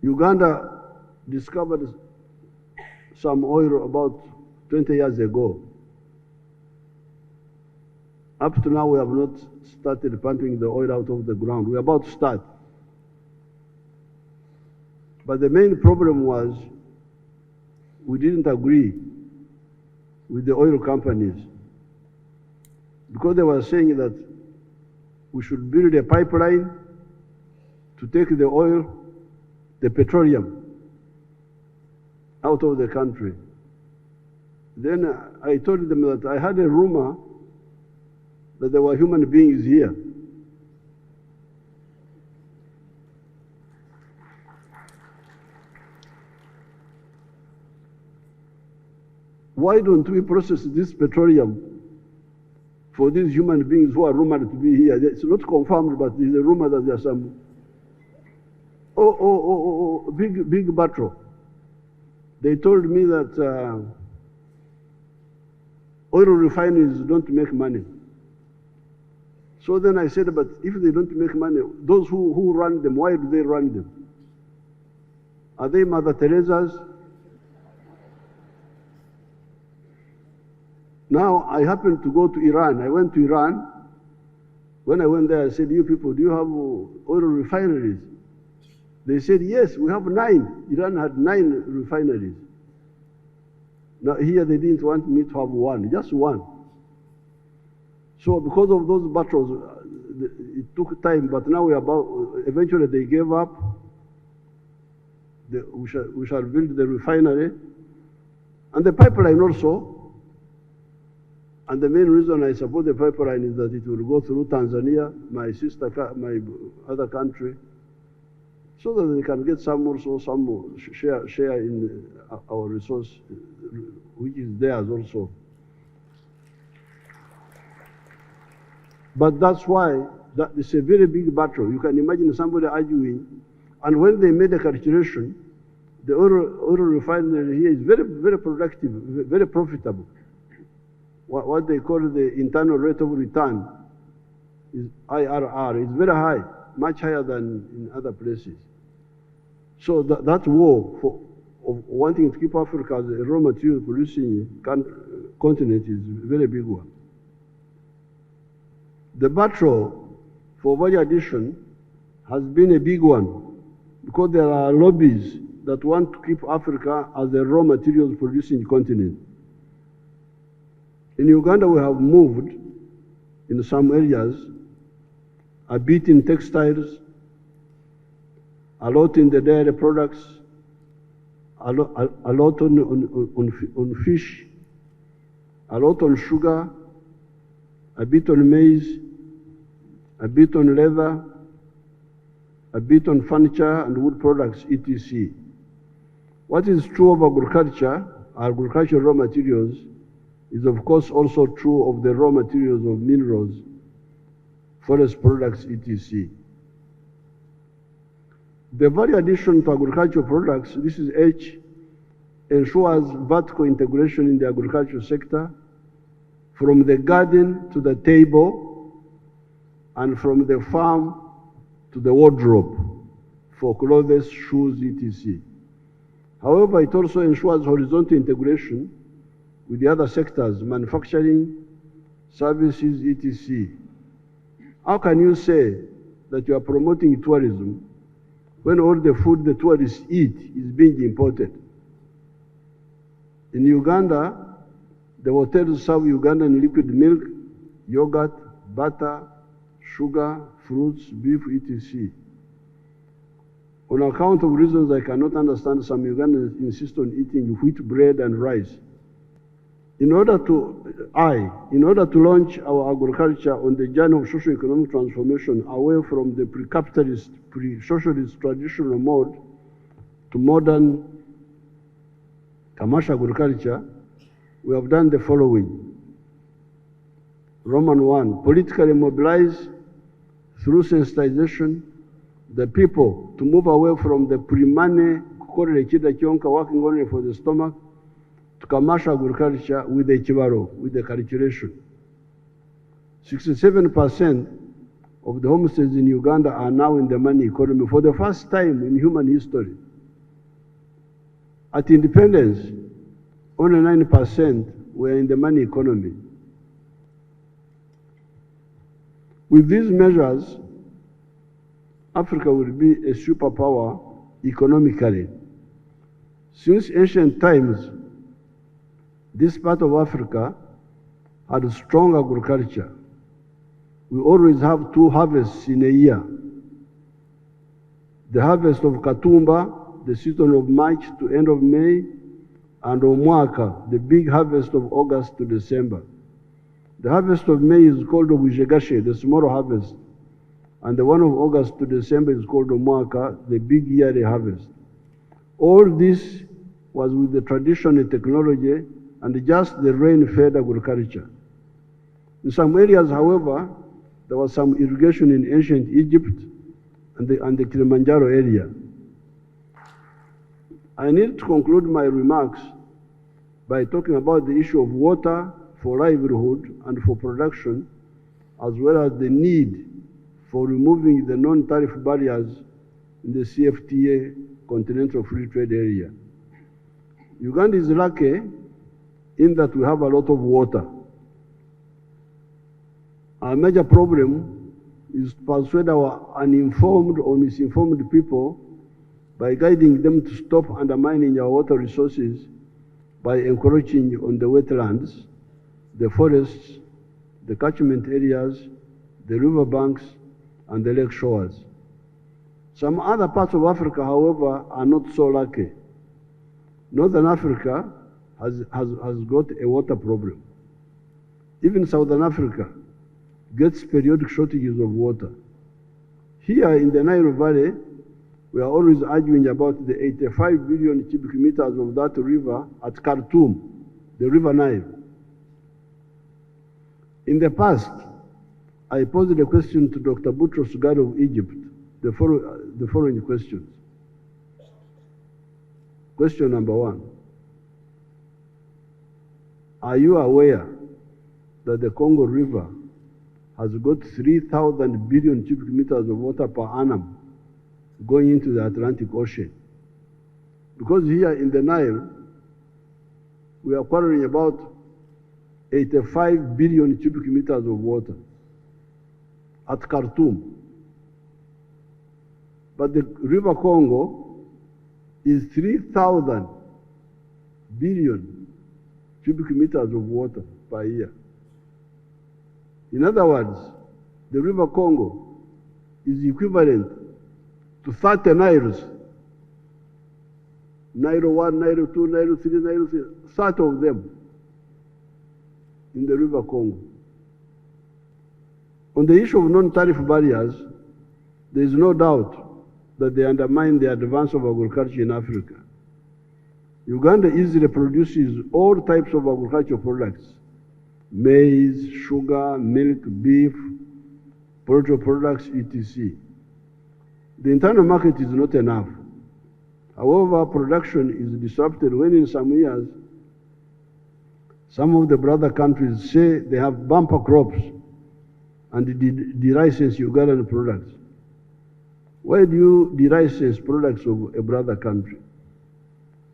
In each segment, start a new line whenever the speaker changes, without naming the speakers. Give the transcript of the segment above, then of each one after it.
Uganda discovered some oil about 20 years ago. Up to now, we have not started pumping the oil out of the ground. We're about to start. But the main problem was we didn't agree with the oil companies because they were saying that we should build a pipeline to take the oil, the petroleum, out of the country. Then I told them that I had a rumor that there were human beings here. Why don't we process this petroleum for these human beings who are rumored to be here? It's not confirmed, but there's a rumor that there's some big battle. They told me that oil refineries don't make money. So then I said, but if they don't make money, those who run them, why do they run them? Are they Mother Teresa's? Now, I happened to go to Iran. I went to Iran. When I went there, I said, you people, do you have oil refineries? They said, yes, we have 9. Iran had 9 refineries. Now, here they didn't want me to have 1, just 1. So because of those battles, it took time, but now eventually they gave up. We shall build the refinery and the pipeline also. And the main reason I support the pipeline is that it will go through Tanzania, my other country, so that they can get some share in our resource, which is theirs also. But that's why it's a very big battle. You can imagine somebody arguing, and when they made a calculation, the oil refinery here is very, very productive, very profitable. What they call the internal rate of return is IRR. It's very high, much higher than in other places. So that war of wanting to keep Africa as a raw material producing continent is a very big one. The battle for value addition has been a big one because there are lobbies that want to keep Africa as a raw materials producing continent. In Uganda, we have moved in some areas, a bit in textiles, a lot in the dairy products, a lot on fish, a lot on sugar, a bit on maize, a bit on leather, a bit on furniture and wood products, etc. What is true of agricultural raw materials, is of course also true of the raw materials of minerals, forest products, etc. The value addition to agricultural products, this is H, ensures vertical integration in the agricultural sector, from the garden to the table, and from the farm to the wardrobe, for clothes, shoes, etc. However, it also ensures horizontal integration with the other sectors, manufacturing, services, etc. How can you say that you are promoting tourism when all the food the tourists eat is being imported? In Uganda, the hotels serve Ugandan liquid milk, yogurt, butter, sugar, fruits, beef, etc. On account of reasons I cannot understand, some Ugandans insist on eating wheat bread and rice. In order to launch our agriculture on the journey of socio-economic transformation away from the pre-capitalist, pre-socialist traditional mode to modern commercial agriculture, we have done the following. Roman 1, politically mobilize through sensitization the people to move away from the pre-money, working only for the stomach, to commercial agriculture with the chibaro, with the calculation. 67% of the homesteads in Uganda are now in the money economy for the first time in human history. At independence, only 9% were in the money economy. With these measures, Africa will be a superpower economically. Since ancient times, this part of Africa had strong agriculture. We always have 2 harvests in a year. The harvest of Katumba, the season of March to end of May, and Omwaka, the big harvest of August to December. The harvest of May is called Obujegashe, the small harvest, and the one of August to December is called Omwaka, the big yearly harvest. All this was with the tradition and technology and just the rain-fed agriculture. In some areas, however, there was some irrigation in ancient Egypt and the Kilimanjaro area. I need to conclude my remarks by talking about the issue of water for livelihood and for production, as well as the need for removing the non-tariff barriers in the CFTA, Continental Free Trade Area. Uganda is lucky in that we have a lot of water. Our major problem is to persuade our uninformed or misinformed people by guiding them to stop undermining our water resources by encroaching on the wetlands, the forests, the catchment areas, the riverbanks, and the lake shores. Some other parts of Africa, however, are not so lucky. Northern Africa has got a water problem. Even Southern Africa gets periodic shortages of water. Here in the Nile Valley, we are always arguing about the 85 billion cubic meters of that river at Khartoum, the River Nile. In the past, I posed a question to Dr. Boutros Ghali of Egypt, the following questions. Question number 1. Are you aware that the Congo River has got 3,000 billion cubic meters of water per annum going into the Atlantic Ocean? Because here in the Nile, we are quarreling about 85 billion cubic meters of water at Khartoum. But the River Congo is 3,000 billion cubic meters of water per year. In other words, the River Congo is equivalent to 30 Niles. Nile 1, Nile 2, Nile 3, Nile 3, 30 of them in the River Congo. On the issue of non-tariff barriers, there is no doubt that they undermine the advance of agriculture in Africa. Uganda easily produces all types of agricultural products: maize, sugar, milk, beef, poultry products, etc. The internal market is not enough. However, production is disrupted when in some years, some of the brother countries say they have bumper crops and de-license Ugandan products. Why do you de-license products of a brother country?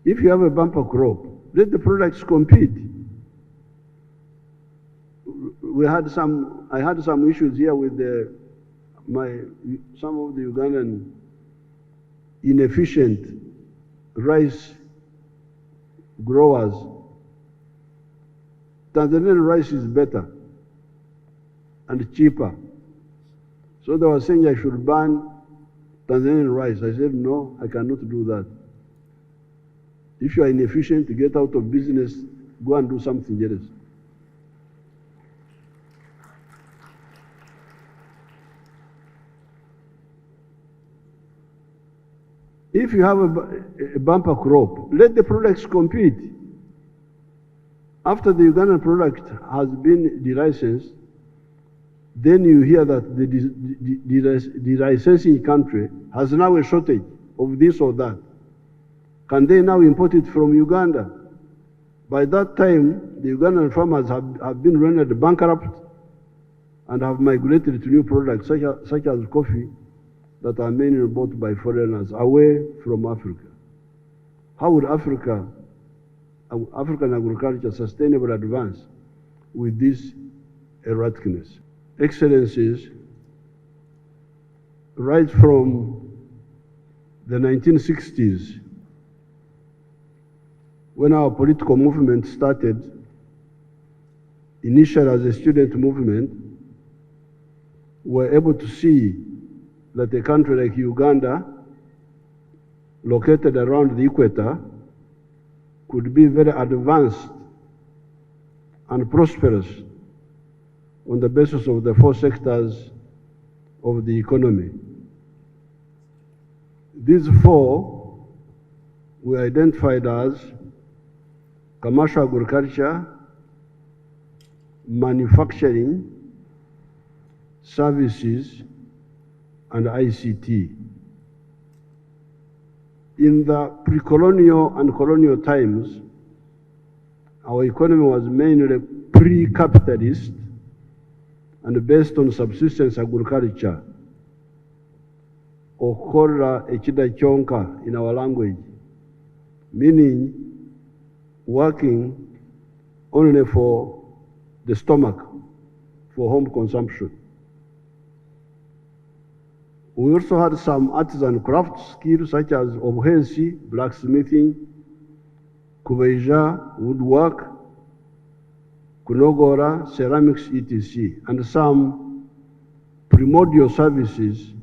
If you have a bumper crop, let the products compete. I had some issues here with some of the Ugandan inefficient rice growers. Tanzanian rice is better and cheaper. So they were saying I should ban Tanzanian rice. I said, no, I cannot do that. If you are inefficient, get out of business, go and do something else. If you have a bumper crop, let the products compete. After the Ugandan product has been de-licensed, then you hear that the licensing country has now a shortage of this or that. Can they now import it from Uganda? By that time, the Ugandan farmers have been rendered bankrupt and have migrated to new products such as coffee that are mainly bought by foreigners away from Africa. How would African agriculture sustainable advance with this erraticness? Excellencies, right from the 1960s, when our political movement started, initially as a student movement, we were able to see that a country like Uganda, located around the equator, could be very advanced and prosperous on the basis of the 4 sectors of the economy. These 4 were identified as commercial agriculture, manufacturing, services, and ICT. In the pre-colonial and colonial times, our economy was mainly pre-capitalist and based on subsistence agriculture, or korra ekida kyonka in our language, meaning working only for the stomach, for home consumption. We also had some artisan craft skills such as obuhensi, blacksmithing, kubeja, woodwork, kunogora, ceramics, etc., and some primordial services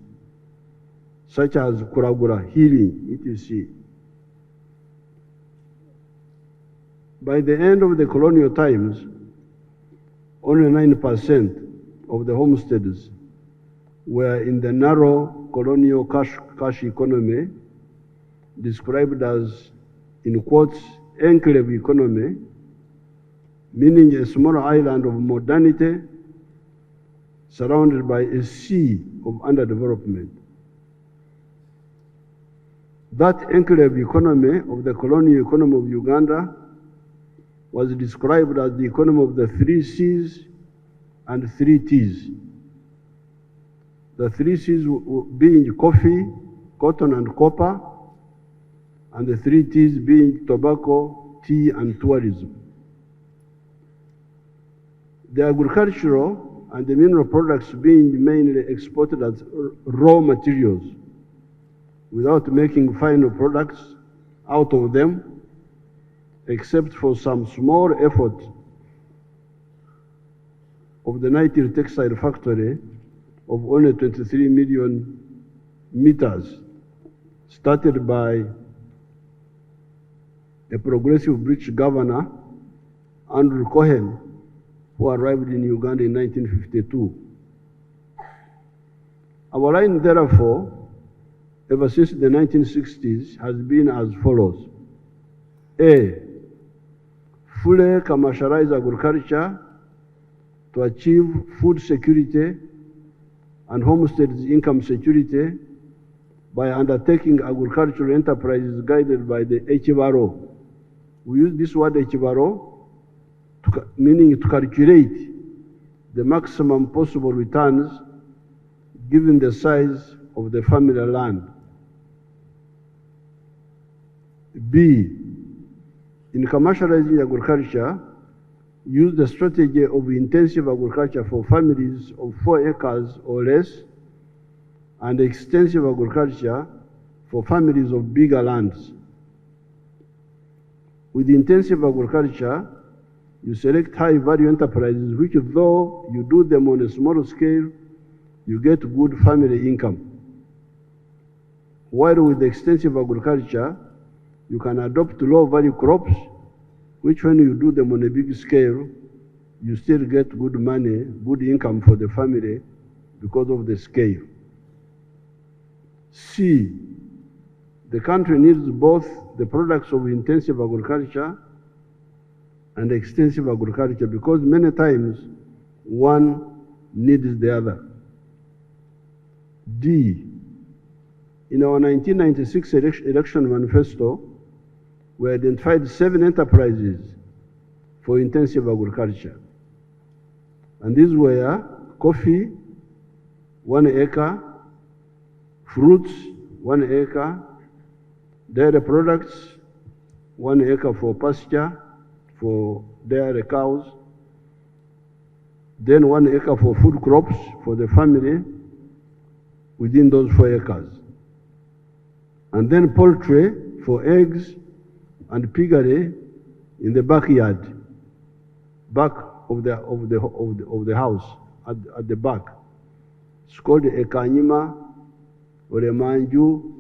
such as kuragura, healing, etc. By the end of the colonial times, only 9% of the homesteads were in the narrow colonial cash economy, described as, in quotes, enclave economy, meaning a small island of modernity surrounded by a sea of underdevelopment. That enclave economy of the colonial economy of Uganda was described as the economy of the 3 C's and 3 T's. The 3 C's being coffee, cotton, and copper, and the 3 T's being tobacco, tea, and tourism. The agricultural and the mineral products being mainly exported as raw materials without making final products out of them, except for some small effort of the Naitiri textile factory of only 23 million meters, started by a progressive British governor, Andrew Cohen, who arrived in Uganda in 1952. Our line, therefore, ever since the 1960s, has been as follows. A, fully commercialize agriculture to achieve food security and homesteads income security by undertaking agricultural enterprises guided by the HVRO. We use this word HVRO, meaning to calculate the maximum possible returns given the size of the family land. B, in commercializing agriculture, use the strategy of intensive agriculture for families of 4 acres or less, and extensive agriculture for families of bigger lands. With intensive agriculture, you select high-value enterprises which, though you do them on a small scale, you get good family income. While with extensive agriculture, you can adopt low-value crops, which when you do them on a big scale, you still get good money, good income for the family because of the scale. C, the country needs both the products of intensive agriculture and extensive agriculture because many times one needs the other. D, in our 1996 election manifesto, we identified 7 enterprises for intensive agriculture. And these were coffee, 1 acre, fruits, 1 acre, dairy products, 1 acre for pasture, for dairy cows, then 1 acre for food crops for the family within those 4 acres. And then poultry for eggs and piggery in the backyard, back of the house, at the back. It's called a kanyima or a manju.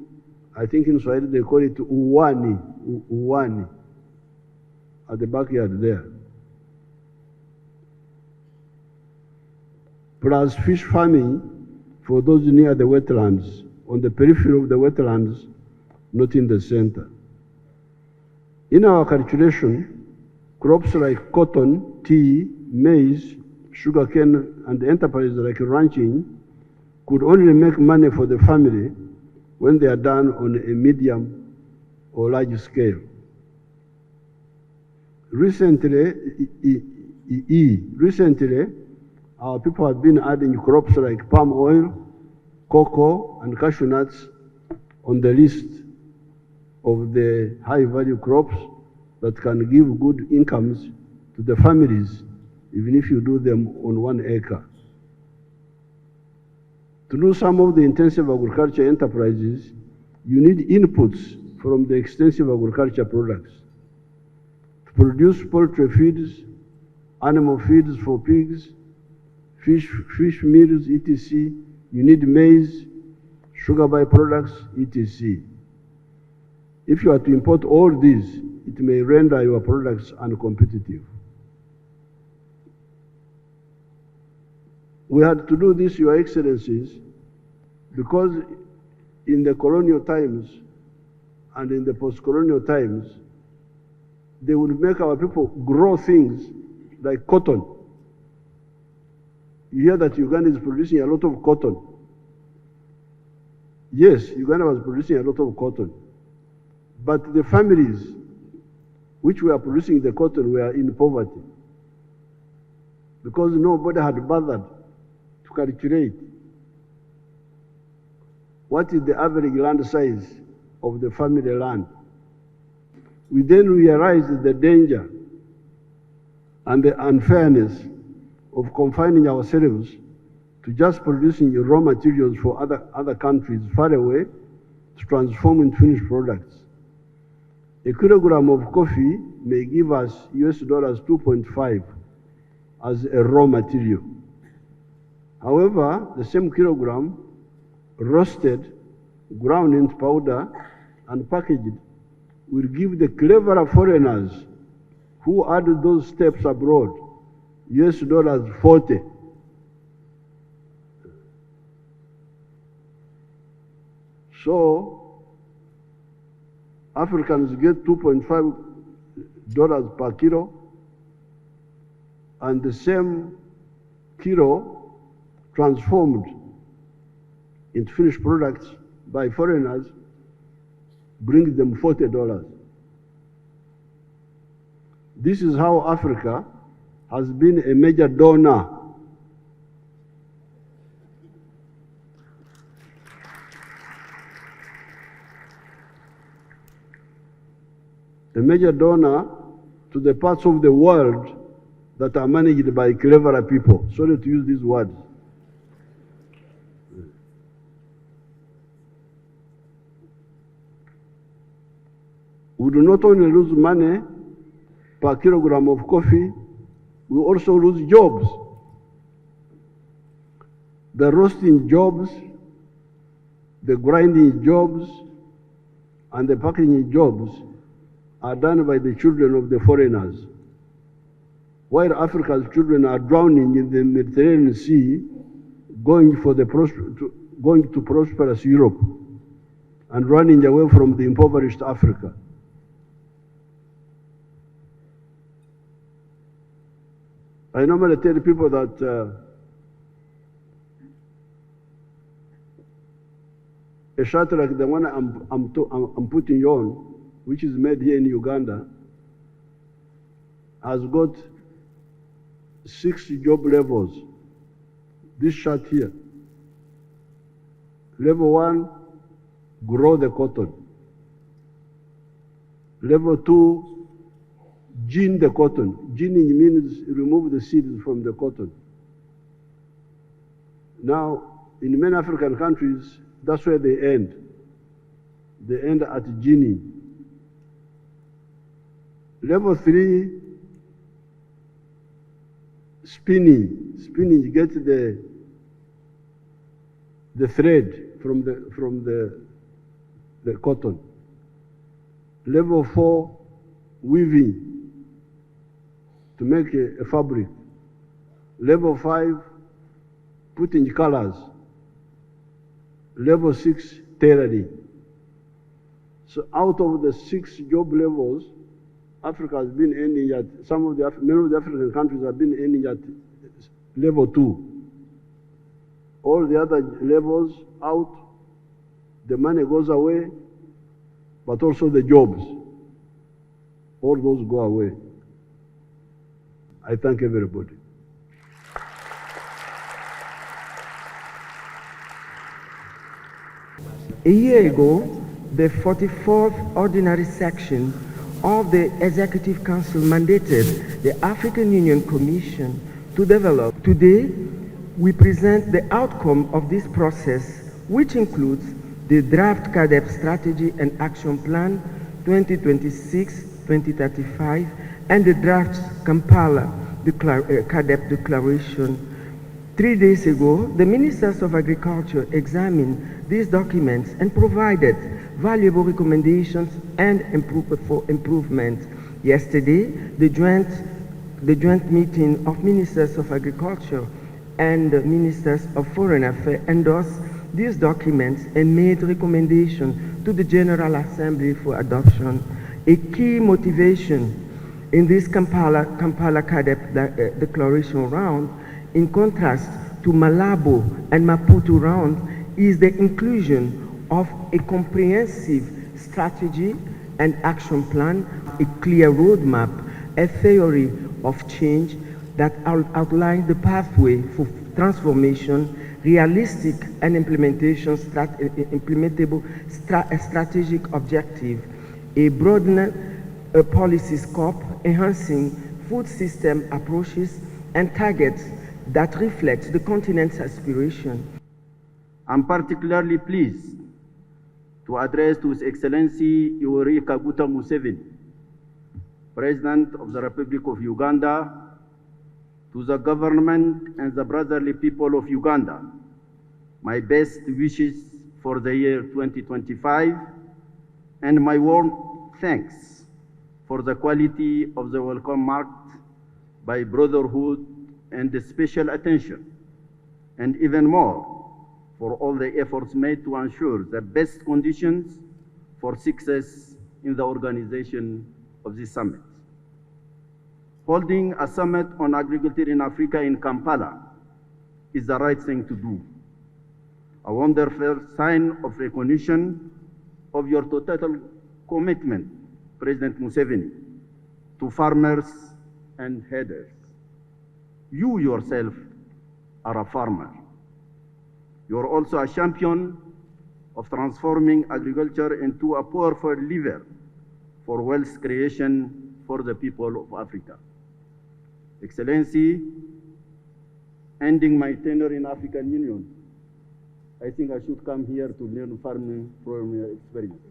I think in Swahili they call it uwani, at the backyard there. Plus fish farming for those near the wetlands, on the periphery of the wetlands, not in the center. In our calculation, crops like cotton, tea, maize, sugarcane, and enterprises like ranching could only make money for the family when they are done on a medium or large scale. Recently, our people have been adding crops like palm oil, cocoa, and cashew nuts on the list of the high-value crops that can give good incomes to the families, even if you do them on 1 acre. To do some of the intensive agriculture enterprises, you need inputs from the extensive agriculture products. To produce poultry feeds, animal feeds for pigs, fish meals, etc., you need maize, sugar byproducts, etc. If you are to import all these, it may render your products uncompetitive. We had to do this, Your Excellencies, because in the colonial times and in the post-colonial times, they would make our people grow things like cotton. You hear that Uganda is producing a lot of cotton. Yes, Uganda was producing a lot of cotton. But the families which were producing the cotton were in poverty because nobody had bothered to calculate what is the average land size of the family land. We then realized the danger and the unfairness of confining ourselves to just producing raw materials for other countries far away to transform into finished products. A kilogram of coffee may give us US dollars 2.5 as a raw material. However, the same kilogram roasted, ground into powder, and packaged will give the cleverer foreigners who added those steps abroad US dollars 40. So Africans get $2.5 per kilo, and the same kilo transformed into finished products by foreigners brings them $40. This is how Africa has been a major donor to the parts of the world that are managed by cleverer people. Sorry to use these words. We do not only lose money per kilogram of coffee, we also lose jobs. The roasting jobs, the grinding jobs, and the packaging jobs are done by the children of the foreigners, while Africa's children are drowning in the Mediterranean Sea, going to prosperous Europe and running away from the impoverished Africa. I normally tell people that a shirt like the one I'm putting you on, which is made here in Uganda, has got 6 job levels. This shirt here. Level 1, grow the cotton. Level 2, gin the cotton. Ginning means remove the seeds from the cotton. Now, in many African countries, that's where they end. They end at ginning. Level 3, spinning. Spinning, you get the thread from the cotton. Level 4, weaving to make a fabric. Level 5, putting colors. Level 6, tailoring. So out of the 6 job levels, Africa has been ending at, many of the African countries have been ending at level 2. All the other levels out, the money goes away, but also the jobs. All those go away. I thank everybody.
A year ago, the 44th Ordinary Section of the Executive Council mandated the African Union Commission to develop. Today, we present the outcome of this process, which includes the draft CADEP Strategy and Action Plan 2026-2035 and the draft Kampala CADEP Declaration. 3 days ago, the Ministers of Agriculture examined these documents and provided valuable recommendations and for improvement. Yesterday, the joint meeting of Ministers of Agriculture and Ministers of Foreign Affairs endorsed these documents and made recommendations to the General Assembly for adoption. A key motivation in this Kampala CADEP declaration round, in contrast to Malabo and Maputo round, is the inclusion of a comprehensive strategy and action plan, a clear roadmap, a theory of change that outlines the pathway for transformation, realistic and implementable strategic objective, a broadened policy scope, enhancing food system approaches and targets that reflect the continent's aspiration.
I'm particularly pleased to address to His Excellency Yoweri Kaguta Museveni, President of the Republic of Uganda, to the government and the brotherly people of Uganda, my best wishes for the year 2025 and my warm thanks for the quality of the welcome marked by brotherhood and the special attention, and even more for all the efforts made to ensure the best conditions for success in the organization of this summit. Holding a summit on agriculture in Africa in Kampala is the right thing to do. A wonderful sign of recognition of your total commitment, President Museveni, to farmers and headers. You yourself are a farmer. You are also a champion of transforming agriculture into a powerful lever for wealth creation for the people of Africa. Excellency, ending my tenure in African Union, I think I should come here to learn farming from your experience.